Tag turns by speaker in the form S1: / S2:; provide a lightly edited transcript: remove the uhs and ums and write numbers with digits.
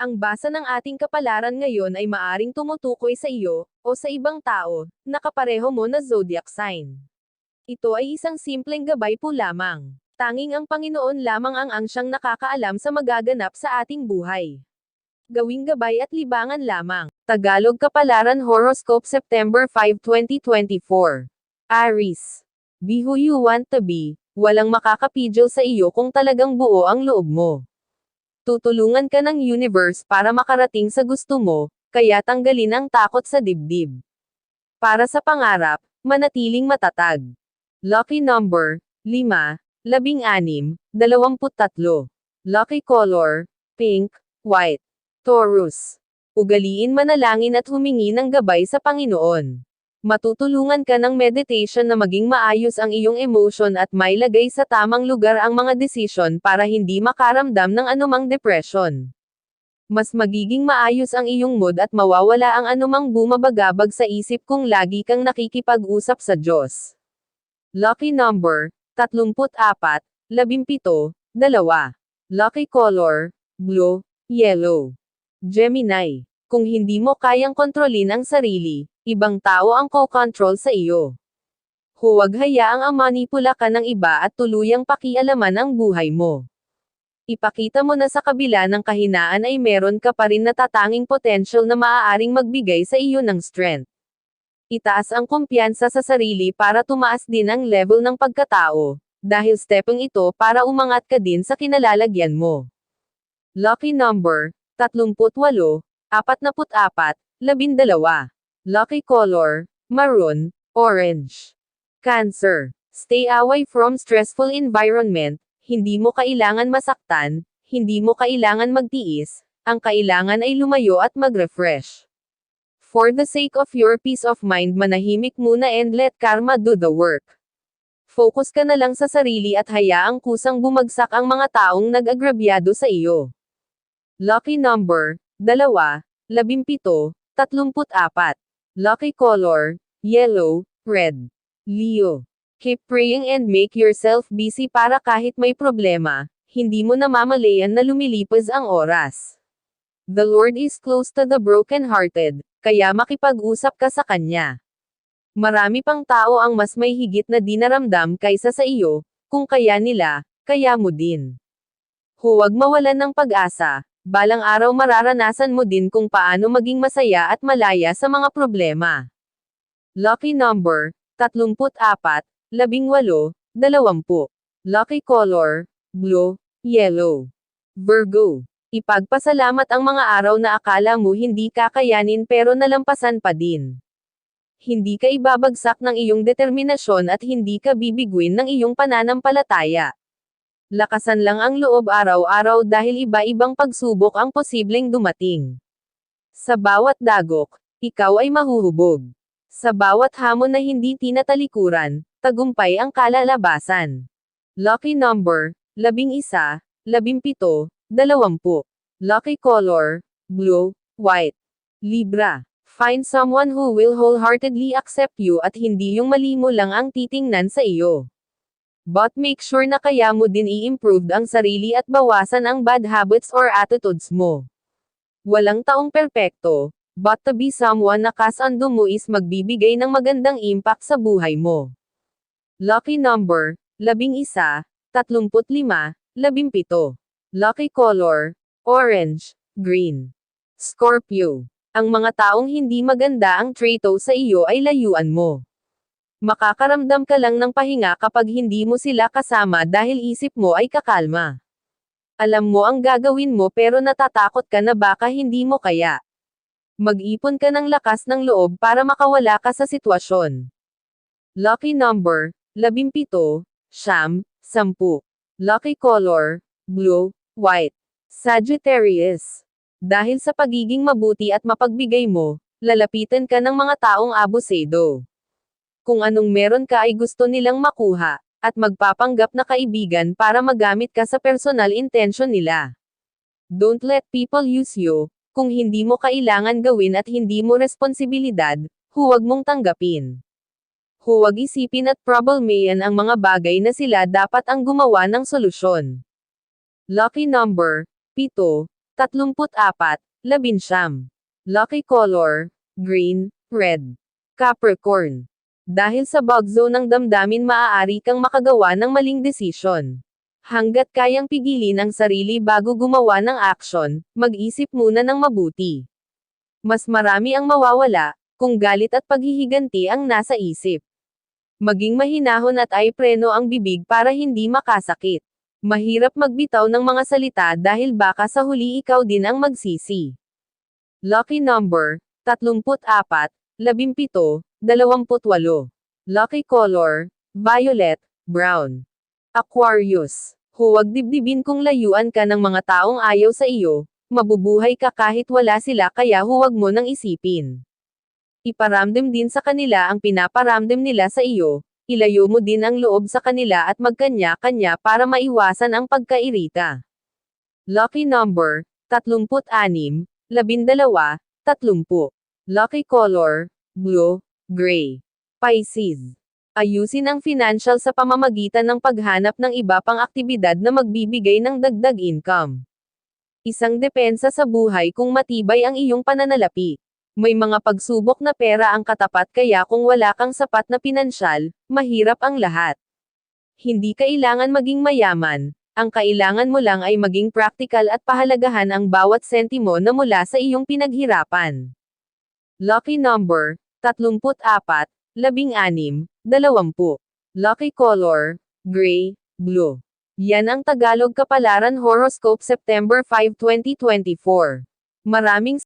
S1: Ang basa ng ating kapalaran ngayon ay maaring tumutukoy sa iyo, o sa ibang tao, na kapareho mo na zodiac sign. Ito ay isang simpleng gabay po lamang. Tanging ang Panginoon lamang ang siyang nakakaalam sa magaganap sa ating buhay. Gawing gabay at libangan lamang. Tagalog Kapalaran Horoscope September 5, 2024. Aries. Be who you want to be. Walang makakapigil sa iyo kung talagang buo ang loob mo. Tutulungan ka ng universe para makarating sa gusto mo, kaya tanggalin ang takot sa dibdib. Para sa pangarap, manatiling matatag. Lucky number, 5, 16, 23. Lucky color, pink, white. Taurus. Ugaliin manalangin at humingi ng gabay sa Panginoon. Matutulungan ka ng meditation na maging maayos ang iyong emotion at mailagay sa tamang lugar ang mga desisyon para hindi makaramdam ng anumang depression. Mas magiging maayos ang iyong mood at mawawala ang anumang bumabagabag sa isip kung lagi kang nakikipag-usap sa Diyos. Lucky number, 34, 17, 2. Lucky color, blue, yellow. Gemini. Kung hindi mo kayang kontrolin ang sarili, ibang tao ang co-control sa iyo. Huwag hayaang manipula ka ng iba at tuluyang pakialaman ang buhay mo. Ipakita mo na sa kabila ng kahinaan ay meron ka pa rin natatanging potential na maaaring magbigay sa iyo ng strength. Itaas ang kumpiyansa sa sarili para tumaas din ang level ng pagkatao, dahil stepeng ito para umangat ka din sa kinalalagyan mo. Lucky number, 38, 44, 12. Lucky color, maroon, orange. Cancer. Stay away from stressful environment, hindi mo kailangan masaktan, hindi mo kailangan magtiis, ang kailangan ay lumayo at mag-refresh. For the sake of your peace of mind manahimik muna and let karma do the work. Focus ka na lang sa sarili at hayaang kusang bumagsak ang mga taong nag-agrabyado sa iyo. Lucky number, 2, 17, 34. Lucky color, yellow, red. Leo. Keep praying and make yourself busy para kahit may problema, hindi mo namamalayan na lumilipas ang oras. The Lord is close to the broken-hearted, kaya makipag-usap ka sa Kanya. Marami pang tao ang mas may higit na dinaramdam kaysa sa iyo, kung kaya nila, kaya mo din. Huwag mawalan ng pag-asa. Balang araw mararanasan mo din kung paano maging masaya at malaya sa mga problema. Lucky number, 34, 18, 20. Lucky color, blue, yellow. Virgo. Ipagpasalamat ang mga araw na akala mo hindi kakayanin pero nalampasan pa din. Hindi ka ibabagsak ng iyong determinasyon at hindi ka bibiguin ng iyong pananampalataya. Lakasan lang ang loob araw-araw dahil iba-ibang pagsubok ang posibleng dumating. Sa bawat dagok, ikaw ay mahuhubog. Sa bawat hamon na hindi tinatalikuran, tagumpay ang kalalabasan. Lucky number, 11, 17, 20. Lucky color, blue, white. Libra. Find someone who will wholeheartedly accept you at hindi yung mali mo lang ang titingnan sa iyo. But make sure na kaya mo din i-improve ang sarili at bawasan ang bad habits or attitudes mo. Walang taong perpekto, but to be someone na kasando mo is magbibigay ng magandang impact sa buhay mo. Lucky number, 11, 35, 17. Lucky color, orange, green. Scorpio. Ang mga taong hindi maganda ang traito sa iyo ay layuan mo. Makakaramdam ka lang ng pahinga kapag hindi mo sila kasama dahil isip mo ay kakalma. Alam mo ang gagawin mo pero natatakot ka na baka hindi mo kaya. Mag-ipon ka ng lakas ng loob para makawala ka sa sitwasyon. Lucky number, 17, 10. Lucky color, blue, white. Sagittarius. Dahil sa pagiging mabuti at mapagbigay mo, lalapitan ka ng mga taong abusado. Kung anong meron ka ay gusto nilang makuha, at magpapanggap na kaibigan para magamit ka sa personal intention nila. Don't let people use you. Kung hindi mo kailangan gawin at hindi mo responsibilidad, huwag mong tanggapin. Huwag isipin at problemayan ang mga bagay na sila dapat ang gumawa ng solusyon. Lucky number, 7, 34, 19. Lucky color, green, red. Capricorn. Dahil sa bug zone ng damdamin maaari kang makagawa ng maling desisyon. Hanggat kayang pigilin ang sarili bago gumawa ng aksyon, mag-isip muna ng mabuti. Mas marami ang mawawala, kung galit at paghihiganti ang nasa isip. Maging mahinahon at ay preno ang bibig para hindi makasakit. Mahirap magbitaw ng mga salita dahil baka sa huli ikaw din ang magsisi. Lucky number, 34, 17, 28. Lucky color, violet, brown. Aquarius. Huwag dibdibin kung layuan ka ng mga taong ayaw sa iyo, mabubuhay ka kahit wala sila kaya huwag mo nang isipin. Iparamdam din sa kanila ang pinaparamdam nila sa iyo, ilayo mo din ang loob sa kanila at magkanya-kanya para maiwasan ang pagkairita. Lucky number, 36, 12, 30. Lucky color, blue, gray. Pisces. Ayusin ang financial sa pamamagitan ng paghanap ng iba pang aktibidad na magbibigay ng dagdag income. Isang depensa sa buhay kung matibay ang iyong pananalapi. May mga pagsubok na pera ang katapat kaya kung wala kang sapat na pinansyal, mahirap ang lahat. Hindi kailangan maging mayaman, ang kailangan mo lang ay maging practical at pahalagahan ang bawat sentimo na mula sa iyong pinaghirapan. Lucky number, 34, 16, 20. Lucky color, gray, blue. Yan ang Tagalog Kapalaran Horoscope September 5, 2024. Maraming